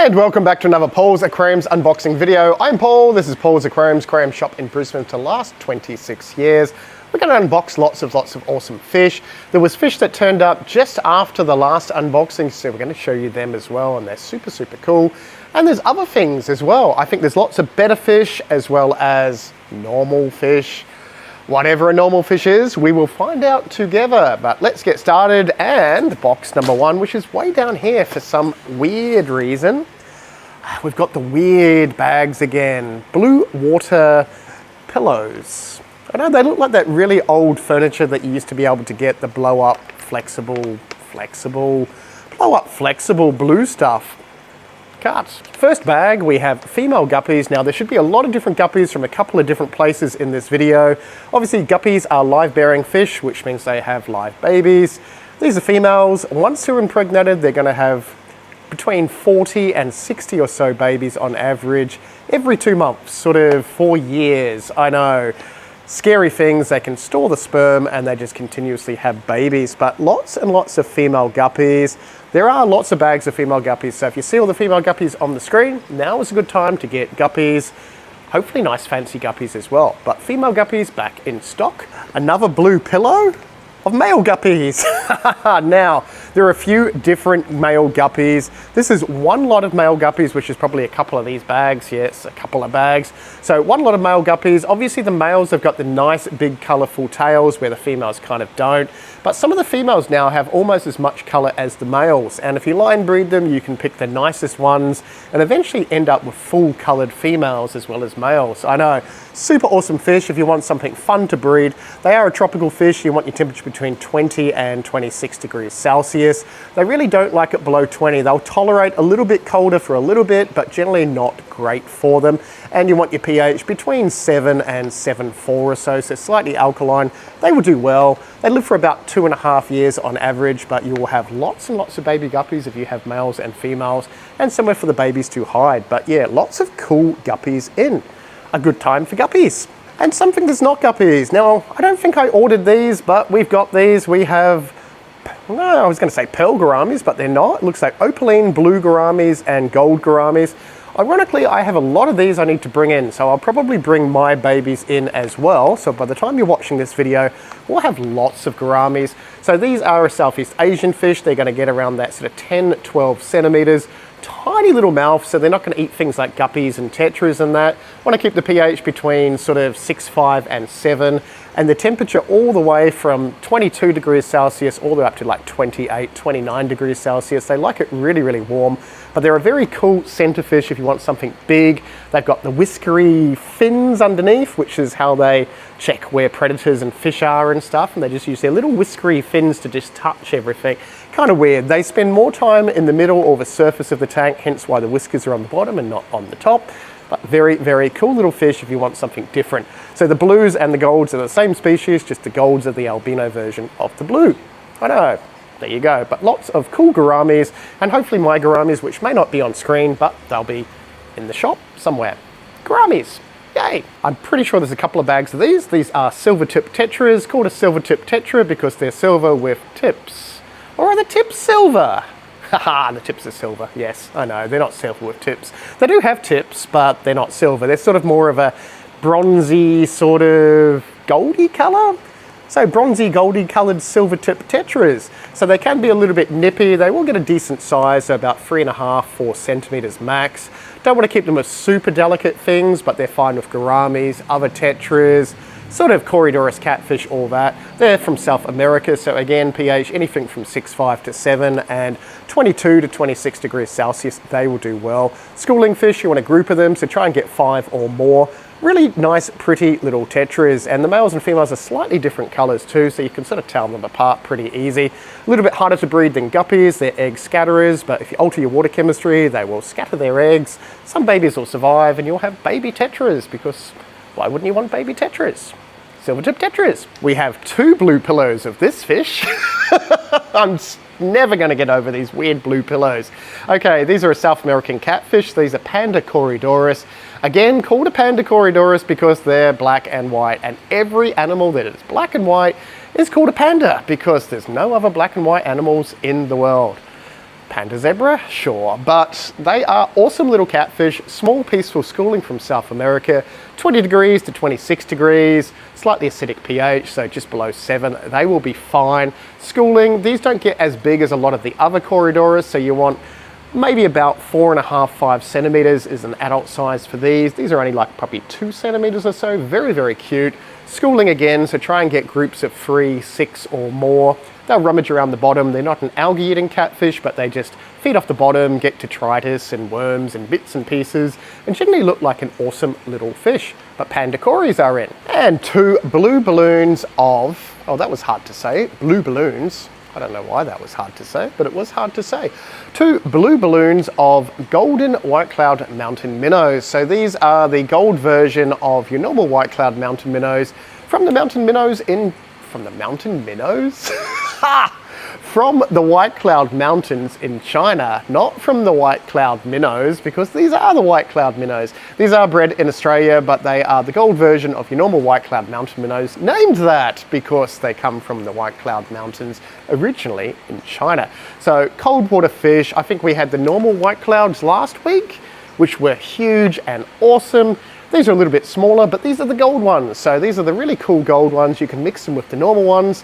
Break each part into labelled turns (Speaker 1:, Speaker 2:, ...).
Speaker 1: And welcome back to another Paul's Aquariums unboxing video. I'm Paul, this is Paul's Aquariums, aquarium shop in Brisbane for the last 26 years. We're going to unbox lots of awesome fish. There was fish that turned up just after the last unboxing, so we're going to show you them as well, and they're super cool. And there's other things as well. I think there's lots of better fish as well as normal fish. Whatever a normal fish is, we will find out together. But let's get started, and box number one, which is way down here for some weird reason. We've got the weird bags again. Blue water pillows. I know they look like that really old furniture that you used to be able to get, the blow up flexible blue stuff. Cut. First bag, we have female guppies. Now there should be a lot of different guppies from a couple of different places in this video. Obviously guppies are live bearing fish, which means they have live babies. These are females. Once they're impregnated, they're going to have between 40 and 60 or so babies on average every 2 months, sort of 4 years. I know. Scary things, they can store the sperm and they just continuously have babies, but lots and lots of female guppies. There are lots of bags of female guppies, so if you see all the female guppies on the screen, now is a good time to get guppies. Hopefully nice fancy guppies as well, but female guppies back in stock. Another blue pillow of male guppies. Now, there are a few different male guppies. This is one lot of male guppies, which is probably a couple of these bags. Yes, a couple of bags. So one lot of male guppies. Obviously the males have got the nice big colorful tails where the females kind of don't. But some of the females now have almost as much color as the males. And if you line breed them, you can pick the nicest ones and eventually end up with full colored females as well as males. I know, super awesome fish if you want something fun to breed. They are a tropical fish. You want your temperature between 20 and 26 degrees Celsius. They really don't like it below 20. They'll tolerate a little bit colder for a little bit, but generally not great for them. And you want your pH between 7 and 7.4 or so slightly alkaline. They will do well. They live for about 2.5 years on average, but you will have lots and lots of baby guppies if you have males and females, and somewhere for the babies to hide. But yeah, lots of cool guppies in. A good time for guppies. And something that's not guppies. Now, I don't think I ordered these, but we've got these. We have, no, I was going to say pearl gouramis, but they're not. It looks like opaline blue gouramis and gold gouramis. Ironically, I have a lot of these I need to bring in, so I'll probably bring my babies in as well. So by the time you're watching this video, we'll have lots of gouramis. So these are a Southeast Asian fish. They're going to get around that sort of 10, 12 centimeters. Tiny little mouth, so they're not going to eat things like guppies and tetras and that. Want to keep the pH between sort of 6.5 and 7, and the temperature all the way from 22 degrees Celsius all the way up to like 28, 29 degrees Celsius. They like it really warm, but they're a very cool center fish if you want something big. They've got the whiskery fins underneath, which is how they check where predators and fish are and stuff, and they just use their little whiskery fins to just touch everything. Kind of weird. They spend more time in the middle or the surface of the tank, hence why the whiskers are on the bottom and not on the top. But very cool little fish if you want something different. So the blues and the golds are the same species, just the golds are the albino version of the blue. I know, there you go. But lots of cool gouramis, and hopefully my gouramis, which may not be on screen, but they'll be in the shop somewhere. Gouramis. Yay! I'm pretty sure there's a couple of bags of these. These are silver tip tetras, called a silver tip tetra because they're silver with tips. Or are the tips silver? Haha, the tips are silver. Yes, I know, they're not silver with tips. They do have tips, but they're not silver. They're sort of more of a bronzy, sort of goldy color. So bronzy, goldy colored silver tip tetras. So they can be a little bit nippy. They will get a decent size, so about 3.5, 4 centimeters max. Don't want to keep them with super delicate things, but they're fine with gouramis, other tetras, sort of corydoras, catfish, all that. They're from South America, so again, pH anything from 6.5 to 7 and 22 to 26 degrees Celsius, they will do well. Schooling fish, you want a group of them, so try and get 5 or more. Really nice, pretty little tetras, and the males and females are slightly different colors too, so you can sort of tell them apart pretty easy. A little bit harder to breed than guppies, they're egg scatterers, but if you alter your water chemistry, they will scatter their eggs. Some babies will survive, and you'll have baby tetras, because why wouldn't you want baby tetras? Silver tip tetras. We have 2 blue pillows of this fish. I'm never going to get over these weird blue pillows. Okay, these are a South American catfish. These are Panda corydoras. Again, called a Panda corydoras because they're black and white, and every animal that is black and white is called a panda because there's no other black and white animals in the world. Panda zebra, sure, but they are awesome little catfish, small peaceful schooling from South America, 20 degrees to 26 degrees, slightly acidic pH, so just below 7, they will be fine. Schooling, these don't get as big as a lot of the other corydoras, so you want maybe about 4.5, 5 centimeters is an adult size for these. These are only like probably 2 centimeters or so, very, very cute. Schooling again, so try and get groups of 3, 6 or more. They'll rummage around the bottom. They're not an algae-eating catfish, but they just feed off the bottom, get detritus and worms and bits and pieces, and generally look like an awesome little fish. But panda cories are in. And 2 blue balloons of, oh, that was hard to say, blue balloons. I don't know why that was hard to say, but it was hard to say. 2 blue balloons of golden white cloud mountain minnows. So these are the gold version of your normal white cloud mountain minnows from the mountain minnows from the mountain minnows? From the White Cloud Mountains in China, not from the White Cloud minnows, because these are the White Cloud minnows. These are bred in Australia, but they are the gold version of your normal White Cloud Mountain minnows, named that because they come from the White Cloud Mountains originally in China. So coldwater fish, I think we had the normal White Clouds last week, which were huge and awesome. These are a little bit smaller, but these are the gold ones. So these are the really cool gold ones. You can mix them with the normal ones.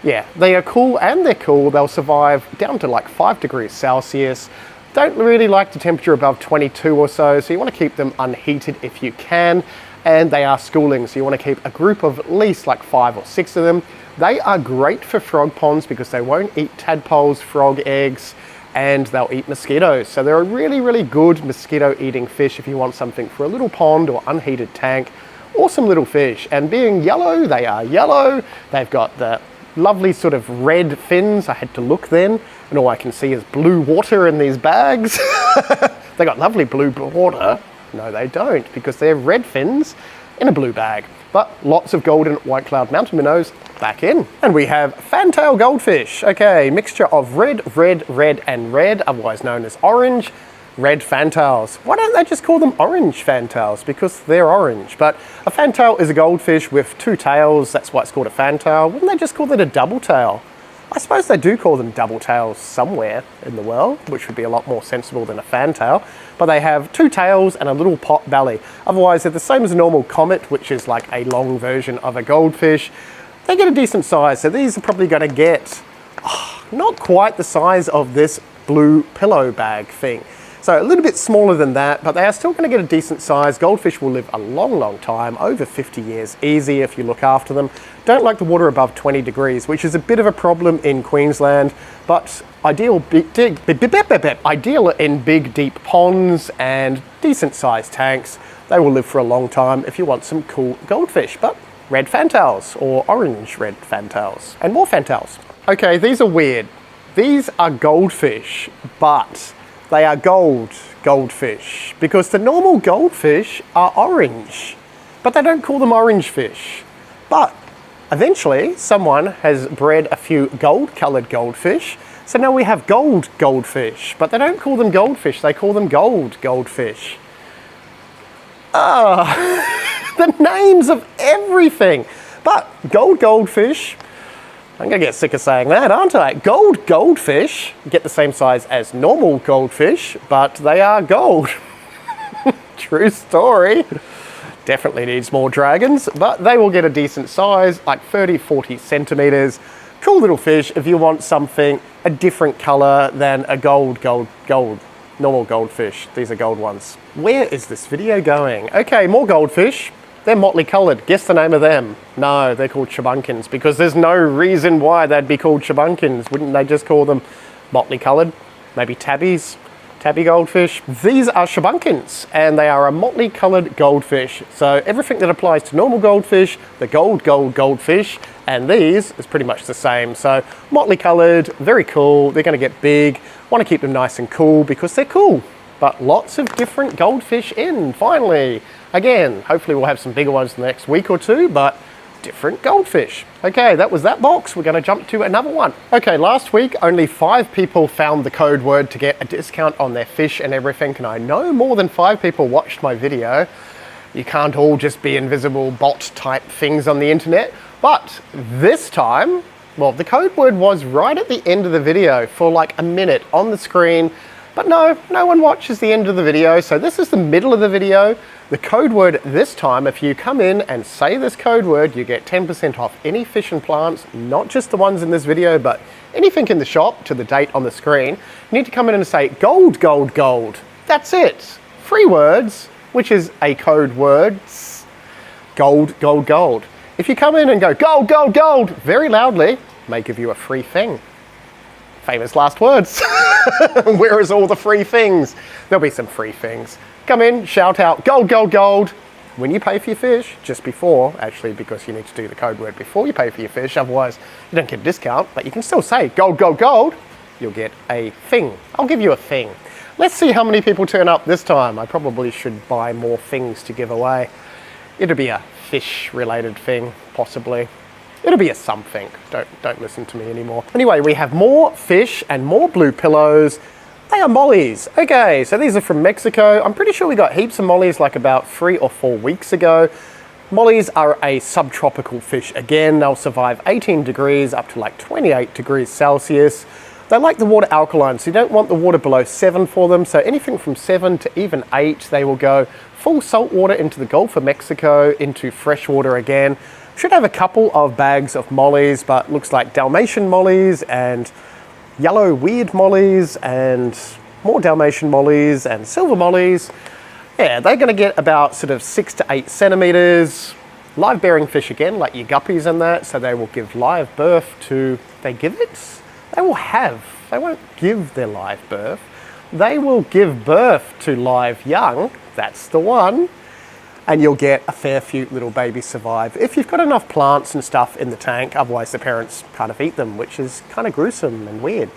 Speaker 1: Yeah, they are cool and they're cool. They'll survive down to like 5 degrees Celsius. Don't really like the temperature above 22 or so, so you want to keep them unheated if you can. And they are schooling, so you want to keep a group of at least like 5 or 6 of them. They are great for frog ponds because they won't eat tadpoles, frog eggs, and they'll eat mosquitoes. So they're a really, really good mosquito eating fish if you want something for a little pond or unheated tank. Awesome little fish. And being yellow, they are yellow. They've got the lovely sort of red fins. I had to look then, and all I can see is blue water in these bags. They got lovely blue water. No, they don't, because they have red fins in a blue bag. But lots of golden white cloud mountain minnows back in. And we have fantail goldfish. Okay, mixture of red, and red, otherwise known as orange. Red fantails. Why don't they just call them orange fantails? Because they're orange. But a fantail is a goldfish with 2 tails. That's why it's called a fantail. Wouldn't they just call it a double tail? I suppose they do call them double tails somewhere in the world, which would be a lot more sensible than a fantail. But they have 2 tails and a little pot belly. Otherwise, they're the same as a normal comet, which is like a long version of a goldfish. They get a decent size. So these are probably going to get not quite the size of this blue pillow bag thing. So a little bit smaller than that, but they are still going to get a decent size. Goldfish will live a long, long time, over 50 years easy if you look after them. Don't like the water above 20 degrees, which is a bit of a problem in Queensland, but ideal in big, deep ponds and decent sized tanks. They will live for a long time if you want some cool goldfish, but red fantails or orange red fantails and more fantails. Okay, these are weird. These are goldfish, but they are goldfish, because the normal goldfish are orange, but they don't call them orange fish. But eventually someone has bred a few gold-colored goldfish, so now we have goldfish, but they don't call them goldfish, they call them goldfish. The names of everything. But goldfish, I'm gonna get sick of saying that, aren't I? Goldfish get the same size as normal goldfish, but they are gold. True story. Definitely needs more dragons, but they will get a decent size, like 30, 40 centimeters. Cool little fish if you want something a different color than a normal goldfish. These are gold ones. Where is this video going? Okay, more goldfish. They're motley coloured. Guess the name of them. No, they're called chabunkins, because there's no reason why they'd be called chabunkins. Wouldn't they just call them motley coloured? Maybe tabbies? Tabby goldfish? These are chabunkins, and they are a motley coloured goldfish. So everything that applies to normal goldfish, the goldfish, and these is pretty much the same. So motley coloured, very cool. They're going to get big. Want to keep them nice and cool because they're cool. But lots of different goldfish in, finally. Again, hopefully we'll have some bigger ones in the next week or 2, but different goldfish. Okay, that was that box. We're going to jump to another one. Okay, last week only 5 people found the code word to get a discount on their fish and everything, and I know more than 5 people watched my video. You can't all just be invisible bot type things on the internet, but this time Well, the code word was right at the end of the video for like a minute on the screen, but no one watches the end of the video, so this is the middle of the video. The code word this time, if you come in and say this code word, you get 10% off any fish and plants, not just the ones in this video, but anything in the shop to the date on the screen. You need to come in and say gold, gold, gold. That's it. 3 words, which is a code word. Gold, gold, gold. If you come in and go gold, gold, gold very loudly, may give you a free thing. Famous last words. Where is all the free things? There'll be some free things. Come in, shout out gold, gold, gold when you pay for your fish, just before, actually, because you need to do the code word before you pay for your fish, otherwise you don't get a discount, but you can still say gold, gold, gold. You'll get a thing. I'll give you a thing. Let's see how many people turn up this time. I probably should buy more things to give away. It'll be a fish-related thing, possibly. It'll be a something. Don't listen to me anymore. Anyway, we have more fish and more blue pillows. They are mollies. Okay, so these are from Mexico. I'm pretty sure we got heaps of mollies like about 3 or 4 weeks ago. Mollies are a subtropical fish. Again, they'll survive 18 degrees up to like 28 degrees Celsius. They like the water alkaline, so you don't want the water below 7 for them. So anything from 7 to even 8, they will go full salt water into the Gulf of Mexico, into freshwater again. Should have a couple of bags of mollies, but looks like Dalmatian mollies and yellow weird mollies and more Dalmatian mollies and silver mollies. Yeah, they're going to get about sort of 6 to 8 centimeters. Live bearing fish again, like your guppies and that, so they will give live birth to, they give it? They will have, they won't give their live birth. They will give birth to live young, that's the one. And you'll get a fair few little babies survive if you've got enough plants and stuff in the tank, otherwise the parents kind of eat them, which is kind of gruesome and weird.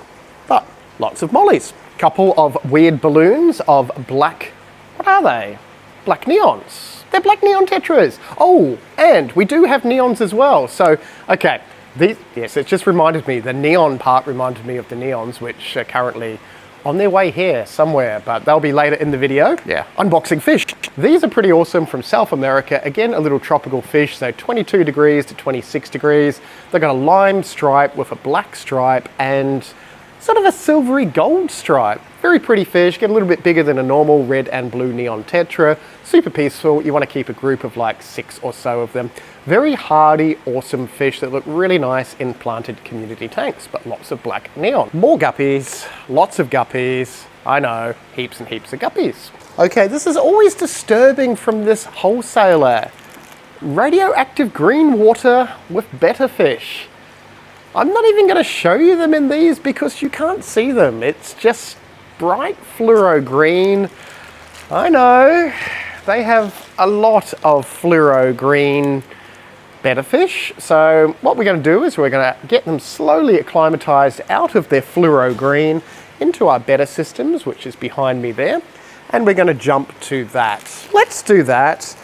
Speaker 1: But lots of mollies. Couple of weird balloons of black, what are they? Black neons. They're black neon tetras. Oh, and we do have neons as well. So, okay, yes, it just reminded me, the neon part reminded me of the neons, which are currently on their way here somewhere, but they'll be later in the video. Yeah, unboxing fish. These are pretty awesome from South America. Again, a little tropical fish, so 22 degrees to 26 degrees. They've got a lime stripe with a black stripe and sort of a silvery gold stripe. Very pretty fish, get a little bit bigger than a normal red and blue neon tetra. Super peaceful. You want to keep a group of like 6 or so of them. Very hardy, awesome fish that look really nice in planted community tanks, but lots of black neon. More guppies, lots of guppies. I know, heaps and heaps of guppies. Okay, this is always disturbing from this wholesaler. Radioactive green water with better fish. I'm not even going to show you them in these because you can't see them. It's just bright fluoro green. I know, they have a lot of fluoro green better fish. So what we're going to do is we're going to get them slowly acclimatized out of their fluoro green into our better systems, which is behind me there. And we're going to jump to that. Let's do that.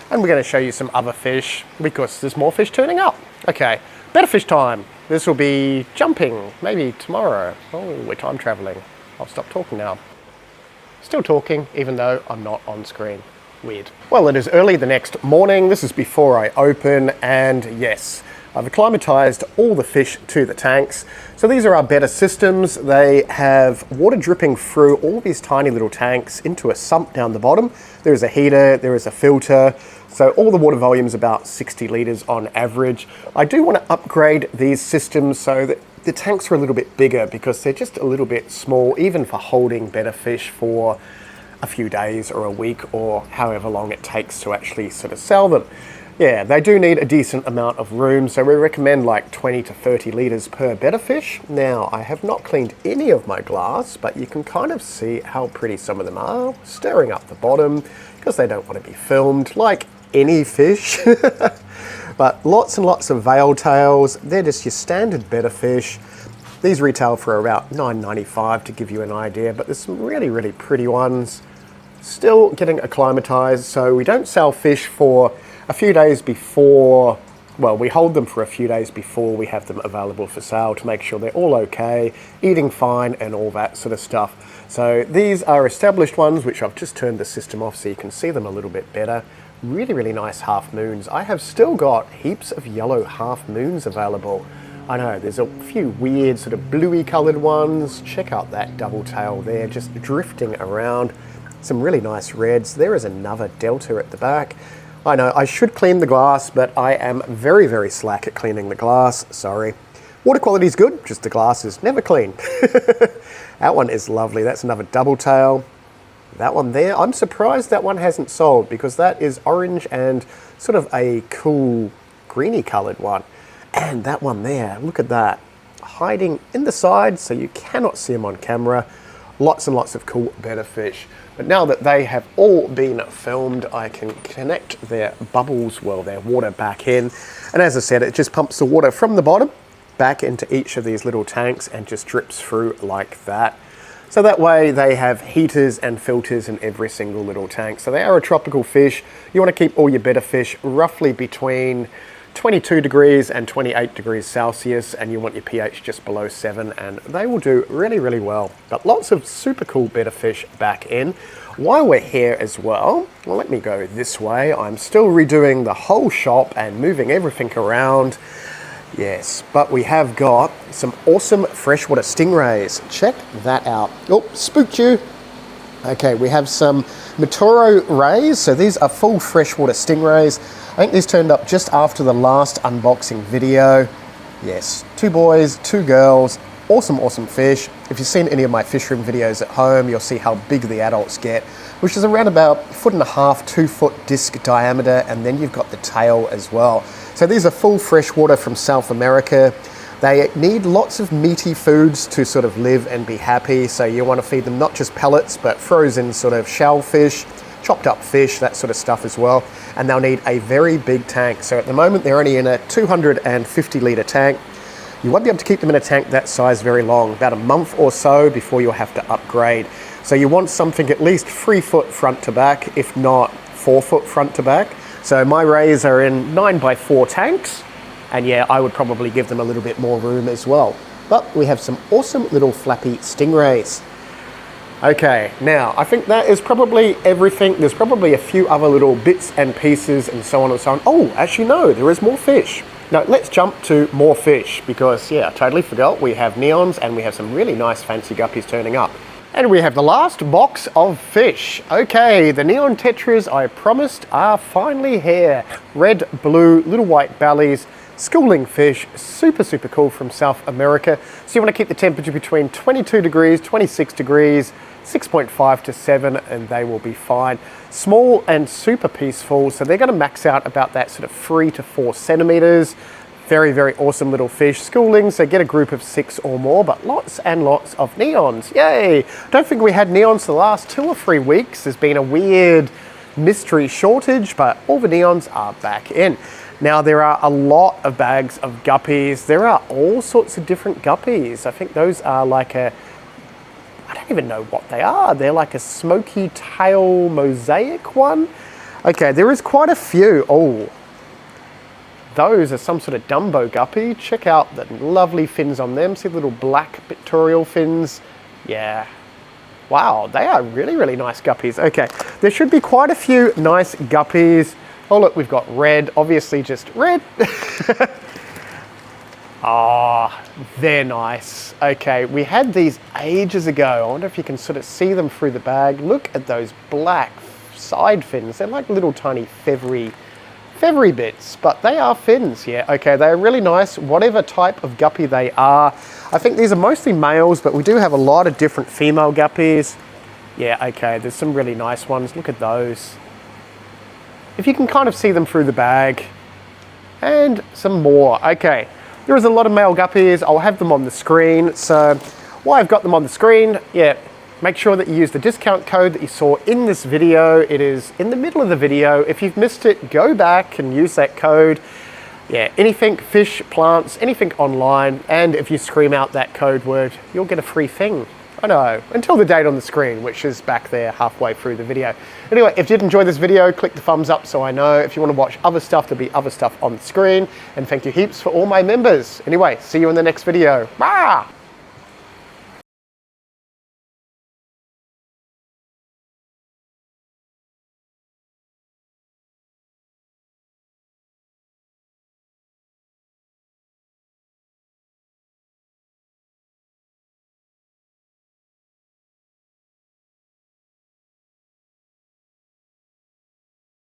Speaker 1: And we're going to show you some other fish because there's more fish turning up. Okay, better fish time. This will be jumping, maybe tomorrow. Oh, we're time traveling. I'll stop talking now. Still talking, even though I'm not on screen. Weird. Well, it is early the next morning. This is before I open, and yes, I've acclimatized all the fish to the tanks. So these are our better systems. They have water dripping through all of these tiny little tanks into a sump down the bottom. There is a heater, there is a filter. So all the water volume is about 60 litres on average. I do want to upgrade these systems so that the tanks are a little bit bigger because they're just a little bit small, even for holding better fish for a few days or a week or however long it takes to actually sort of sell them. Yeah, they do need a decent amount of room, so we recommend like 20 to 30 litres per better fish. Now, I have not cleaned any of my glass, but you can kind of see how pretty some of them are, stirring up the bottom because they don't want to be filmed like any fish. But lots and lots of veil tails. They're just your standard better fish. These retail for about $9.95 to give you an idea, but there's some really, really pretty ones. Still getting acclimatized, so we don't sell fish for a few days before, well, we hold them for a few days before we have them available for sale to make sure they're all okay, eating fine and all that sort of stuff. So these are established ones, which I've just turned the system off so you can see them a little bit better. Really, really nice half moons. I have still got heaps of yellow half moons available. I know, there's a few weird sort of bluey coloured ones. Check out that double tail there, just drifting around. Some really nice reds. There is another delta at the back. I know, I should clean the glass, but I am very, very slack at cleaning the glass. Sorry. Water quality is good, just the glass is never clean. That one is lovely. That's another double tail. That one there, I'm surprised that one hasn't sold because that is orange and sort of a cool greeny coloured one. And that one there, look at that. Hiding in the side so you cannot see them on camera. Lots and lots of cool betta fish. But now that they have all been filmed, I can connect their bubbles, well, their water back in. And as I said, it just pumps the water from the bottom back into each of these little tanks and just drips through like that. So that way they have heaters and filters in every single little tank. So they are a tropical fish. You want to keep all your betta fish roughly between 22 degrees and 28 degrees Celsius, and you want your pH just below 7, and they will do really, really well. But lots of super cool betta fish back in. While we're here as well, let me go this way. I'm still redoing the whole shop and moving everything around. Yes, but we have got some awesome freshwater stingrays. Check that out. Oh, spooked you. Okay, we have some Matoro rays. So these are full freshwater stingrays. I think these turned up just after the last unboxing video. Yes, 2 boys, 2 girls, awesome, awesome fish. If you've seen any of my fish room videos at home, you'll see how big the adults get, which is around about 1.5 foot, 2 foot disc diameter, and then you've got the tail as well. So these are full freshwater from South America. They need lots of meaty foods to sort of live and be happy. So you want to feed them not just pellets, but frozen sort of shellfish, chopped up fish, that sort of stuff as well. And they'll need a very big tank. So at the moment, they're only in a 250 litre tank. You won't be able to keep them in a tank that size very long, about a month or so before you'll have to upgrade. So you want something at least 3 foot front to back, if not 4 foot front to back. So my rays are in 9x4 tanks. And yeah, I would probably give them a little bit more room as well. But we have some awesome little flappy stingrays. Okay, now I think that is probably everything. There's probably a few other little bits and pieces and so on and so on. Oh, actually no, there is more fish. Now let's jump to more fish because yeah, I totally forgot. We have neons and we have some really nice fancy guppies turning up. And we have the last box of fish. Okay, the neon tetras I promised are finally here. Red, blue, little white bellies, schooling fish, super, super cool from South America. So you want to keep the temperature between 22 degrees, 26 degrees, 6.5 to 7, and they will be fine. Small and super peaceful, so they're going to max out about that sort of 3 to 4 centimeters. Very, very awesome little fish. Schooling, so get a group of 6 or more, but lots and lots of neons. Yay! Don't think we had neons the last 2 or 3 weeks. There's been a weird mystery shortage, but all the neons are back in. Now there are a lot of bags of guppies. There are all sorts of different guppies. I think those are like a, I don't even know what they are. They're like a smoky tail mosaic one. Okay, there is quite a few. Oh, those are some sort of Dumbo guppy. Check out the lovely fins on them. See the little black pictorial fins? Yeah. Wow, they are really, really nice guppies. Okay, there should be quite a few nice guppies. Oh look, we've got red, obviously just red. Ah, they're nice. Okay, we had these ages ago. I wonder if you can sort of see them through the bag. Look at those black side fins. They're like little tiny feathery bits, but they are fins, yeah. Okay, they're really nice, whatever type of guppy they are. I think these are mostly males, but we do have a lot of different female guppies. Yeah, okay, there's some really nice ones. Look at those. If you can kind of see them through the bag. And some more. Okay, there is a lot of male guppies. I'll have them on the screen. So while I've got them on the screen, yeah, make sure that you use the discount code that you saw in this video. It is in the middle of the video. If you've missed it, go back and use that code. Yeah, anything fish, plants, anything online. And if you scream out that code word, you'll get a free thing. I know, until the date on the screen, which is back there halfway through the video. Anyway, if you did enjoy this video, click the thumbs up so I know. If you want to watch other stuff, there'll be other stuff on the screen. And thank you heaps for all my members. Anyway, see you in the next video. Bye!